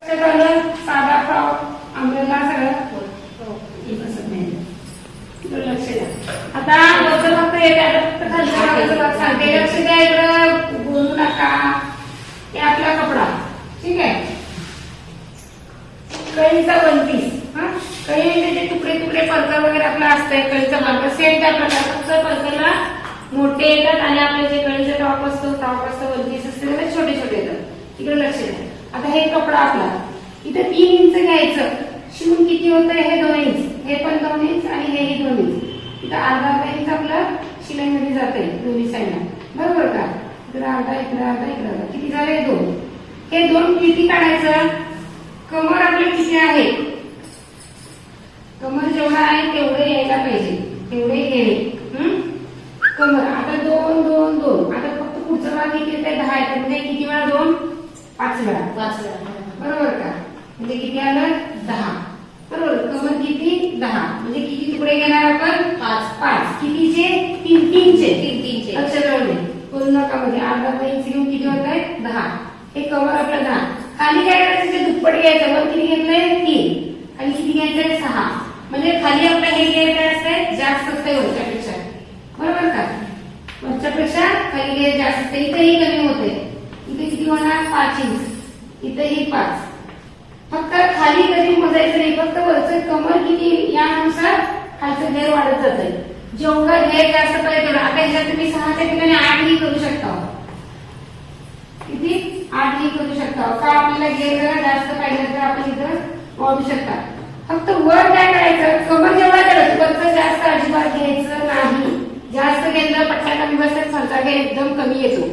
साधा frock umbrella सगळं लक्ष द्या. आता वरचं फक्त फक्त खालचं सांगते, लक्ष द्या. इकडं बोलू नका. हे आपला कपडा ठीक आहे. कळीचा 1 पीस. कळी म्हणजे तुकडे तुकडे परकर वगैरे आपलं असतंय. कळीचा परकर सेम त्या प्रकार, फक्त परकरला मोठे येतात आणि आपले जे कळीचा टॉप असतो 1 पीस असते त्याला छोटे छोटे येतात. इकडे लक्ष द्या. आता हे कपडा आपला इथे 3 इंच घ्यायचं. शिवून किती होतं हे 2 इंच, हे पण 2 इंच आणि हेही 2 इंच. इथं अर्धा इंच आपलं शिलाईमध्ये जाते दोन्ही साईडला, बरोबर का. इकडे अर्धा, इकडे अर्धा, इकडे अर्धा, किती झाले 2. हे 2 किती काढायचं. कमर आपलं किती आहे, कमर जेवढा आहे तेवढे यायला पाहिजे, तेवढे गेले कमर. आता 2 2 2. आता फक्त पुढचं भाग किती येते 10 येते. म्हणजे किती वेळा 2, 5 वेळा, बरोबर का. म्हणजे किती आलं 10, बरोबर. कमर किती 10. म्हणजे किती तुकडे घेणार आपण 5. कितीचे 3 चे. लक्षात राहू दे बोलू नका. म्हणजे अर्धा इंच घेऊन किती होत आहे 10. हे कमर आपलं 10. खाली काय करायचं दुप्पट घ्यायचं. वर किती घेतलंय 3 आणि किती घ्यायचंय 6. म्हणजे खाली आपलं हे घेर काय असतंय जास्त असतंय वरच्यापेक्षा, बरोबर का. वरच्यापेक्षा खाली घेर जास्त असते. इथेही कमी होते. इथे किती होणार 5 इंच, इथेही 5. फक्त खाली कधी मोजायचं नाही, फक्त वरचं कमर किती यानुसार खालचं घेर वाढत जातंय. जेवढं घेर जास्त पाहिजे तेवढं. आता ह्याच्यात तुम्ही 6च्या ठिकाणी 8ही करू शकता. किती 8ही करू शकता का. आपल्याला घेर जरा जास्त पाहिजे तर आपण इथं वाढू शकता. फक्त वर काय करायचं, कमर जेवढा करायचं वरचं जास्त अजिबात घ्यायचं नाही. जास्त घेतलं पट्ट्या कमी बसतात, खालचा घेर एकदम कमी येतो.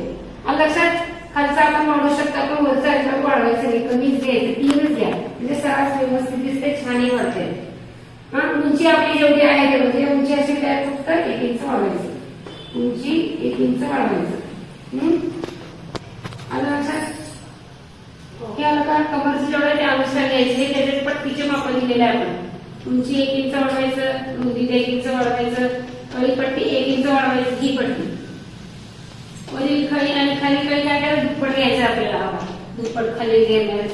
आणि लक्षात खालचा आपण वाढवू शकता पण वरचा अजिबात वाढवायचं नाही, कमीच घ्यायचं. 3च घ्या म्हणजे सरास व्यवस्थित दिसते, छानही वाटते. उंची आपली जेवढी आहे तेवढी उंची अशी काय फक्त 1 इंच वाढवायचं. उंची 1 इंच वाढवायचं. आलं लक्षात. हे आलं का. कमरचं जेवढं त्या अनुसार घ्यायचे. त्याच्यात पट्टीचे माप दिलेले आपण. उंची 1 इंच वाढवायचं, रुंदी 1 इंच वाढवायचं, कळी पट्टी 1 इंच वाढवायची. ही पट्टी वरील खळी आणि खाली खळी काय करायचं दुप्पट घ्यायचं आपल्याला. दुप्पट खाली घेणार.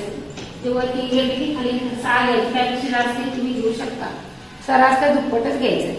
जेव्हा 3 घेतली की खाली 6 घ्यायची. त्यापेक्षा जास्त तुम्ही घेऊ शकता. सरास दुप्पटच घ्यायचं.